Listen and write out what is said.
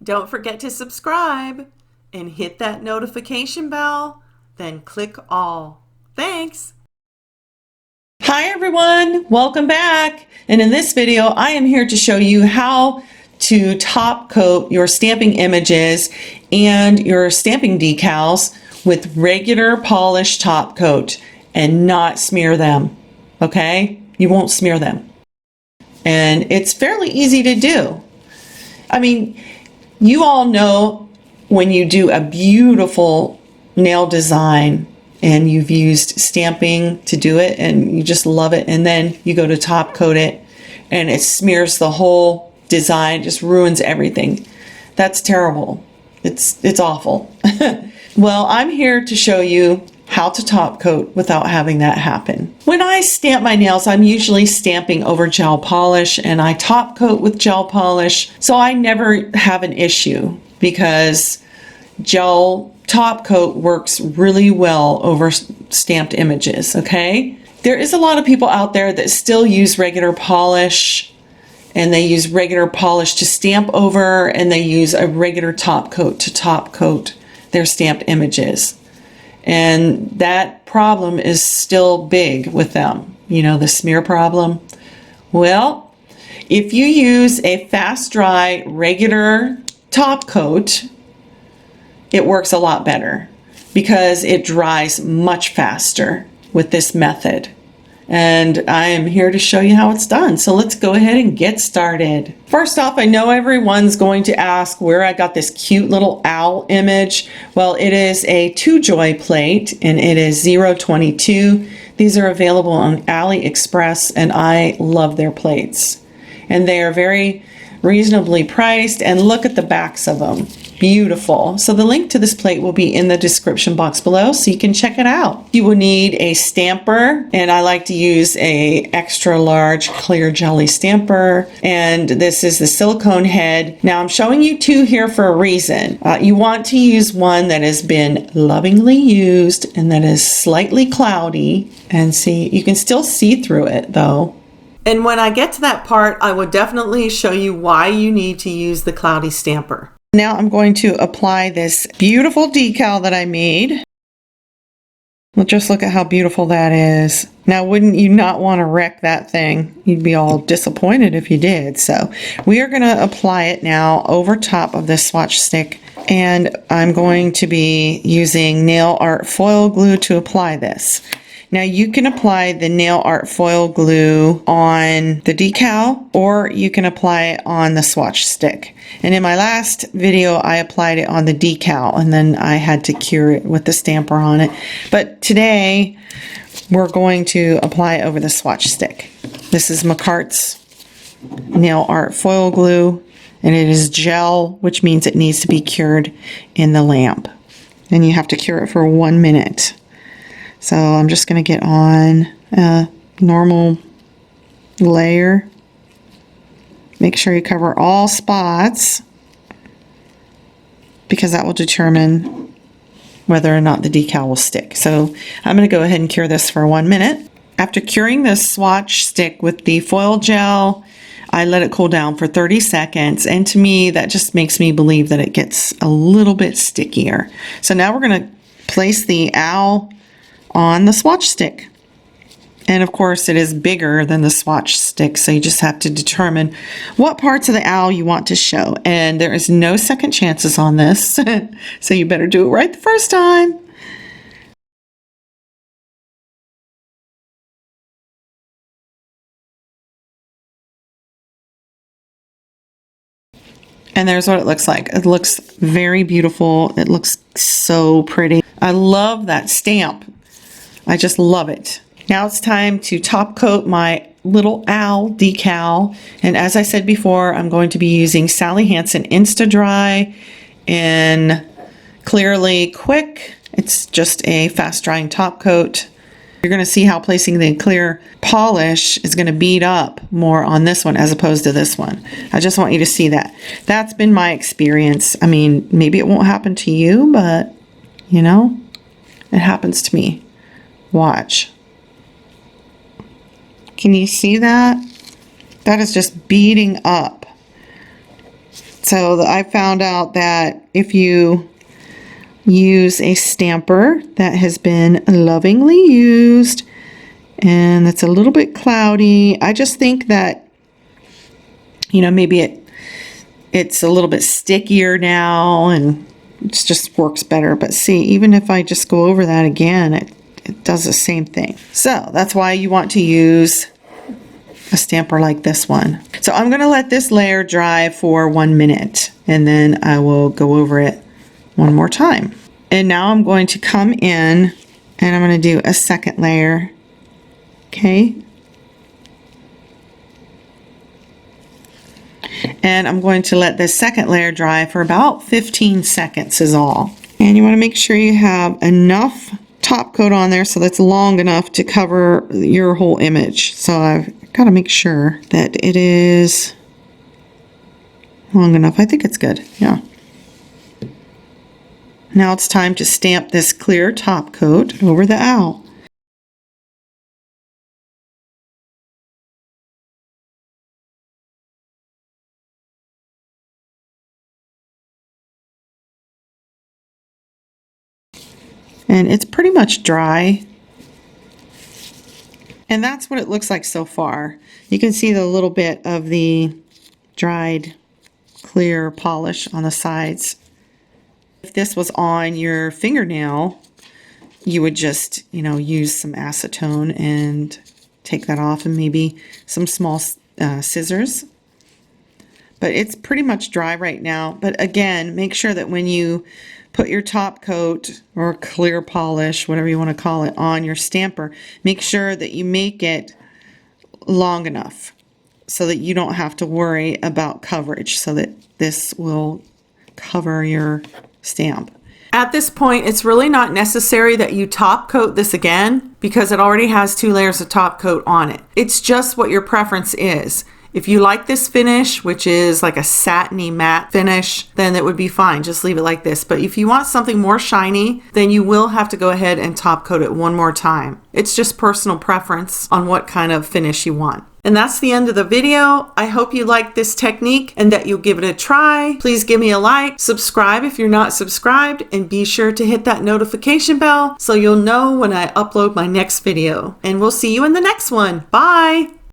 Don't forget to subscribe and hit that notification bell, then click all. Thanks. Hi everyone, welcome back. And in this video, I am here to show you how to top coat your stamping images and your stamping decals with regular polish top coat and not smear them, okay? You won't smear them. And it's fairly easy to do. I mean, you all know when you do a beautiful nail design and you've used stamping to do it and you just love it, and then you go to top coat it and it smears the whole design, just ruins everything. That's terrible. It's awful. Well, I'm here to show you how to top coat without having that happen. When I stamp my nails, I'm usually stamping over gel polish, and I top coat with gel polish, so I never have an issue because gel top coat works really well over stamped images, okay? There is a lot of people out there that still use regular polish, and they use regular polish to stamp over, and they use a regular top coat to top coat their stamped images. And that problem is still big with them, you know, the smear problem. Well, if you use a fast dry regular top coat, it works a lot better because it dries much faster with this method. And I am here to show you how it's done. So let's go ahead and get started. First off, I know everyone's going to ask where I got this cute little owl image. Well, it is a ZJOY plate and it is 022. These are available on AliExpress and I love their plates. And they are very reasonably priced, and look at the backs of them. Beautiful. So the link to this plate will be in the description box below so you can check it out. You will need a stamper, and I like to use a extra large clear jelly stamper, and this is the silicone head. Now I'm showing you two here for a reason. You want to use one that has been lovingly used and that is slightly cloudy, and see, you can still see through it though. And when I get to that part, I will definitely show you why you need to use the cloudy stamper. Now I'm going to apply this beautiful decal that I made. Well, just look at how beautiful that is. Now, wouldn't you not want to wreck that thing? You'd be all disappointed if you did. So we are going to apply it now over top of this swatch stick. And I'm going to be using nail art foil glue to apply this. Now you can apply the nail art foil glue on the decal, or you can apply it on the swatch stick. And in my last video, I applied it on the decal and then I had to cure it with the stamper on it. But today we're going to apply it over the swatch stick. This is McCart's nail art foil glue, and it is gel, which means it needs to be cured in the lamp. And you have to cure it for 1 minute. So I'm just going to get on a normal layer. Make sure you cover all spots because that will determine whether or not the decal will stick. So I'm going to go ahead and cure this for 1 minute. After curing the swatch stick with the foil gel, I let it cool down for 30 seconds. And to me, that just makes me believe that it gets a little bit stickier. So now we're going to place the owl on the swatch stick, and of course it is bigger than the swatch stick, so you just have to determine what parts of the owl you want to show, and there is no second chances on this. So you better do it right the first time. And there's what it looks like. It looks very beautiful. It looks so pretty. I love that stamp. I just love it. Now it's time to top coat my little owl decal. And as I said before, I'm going to be using Sally Hansen Insta Dry in Clearly Quick. It's just a fast drying top coat. You're going to see how placing the clear polish is going to bead up more on this one as opposed to this one. I just want you to see that. That's been my experience. I mean, maybe it won't happen to you, but you know, it happens to me. Watch. Can you see that? That is just beading up. So I found out that if you use a stamper that has been lovingly used and it's a little bit cloudy, I just think that, you know, maybe it's a little bit stickier now and it just works better. But see, even if I just go over that again, it does the same thing. So that's why you want to use a stamper like this one. So I'm going to let this layer dry for 1 minute and then I will go over it one more time. And now I'm going to come in and I'm going to do a second layer. Okay. And I'm going to let this second layer dry for about 15 seconds is all. And you want to make sure you have enough top coat on there so that's long enough to cover your whole image. So I've got to make sure that it is long enough. I think it's good. Yeah. Now it's time to stamp this clear top coat over the owl. And it's pretty much dry. And that's what it looks like so far. You can see the little bit of the dried clear polish on the sides. If this was on your fingernail, you would just, you know, use some acetone and take that off and maybe some small scissors. But it's pretty much dry right now. But again, make sure that when you put your top coat or clear polish, whatever you want to call it, on your stamper, make sure that you make it long enough so that you don't have to worry about coverage, so that this will cover your stamp. At this point, it's really not necessary that you top coat this again because it already has 2 layers of top coat on it. It's just what your preference is. If you like this finish, which is like a satiny matte finish, then it would be fine. Just leave it like this. But if you want something more shiny, then you will have to go ahead and top coat it one more time. It's just personal preference on what kind of finish you want. And that's the end of the video. I hope you liked this technique and that you'll give it a try. Please give me a like, subscribe if you're not subscribed, and be sure to hit that notification bell so you'll know when I upload my next video. And we'll see you in the next one. Bye!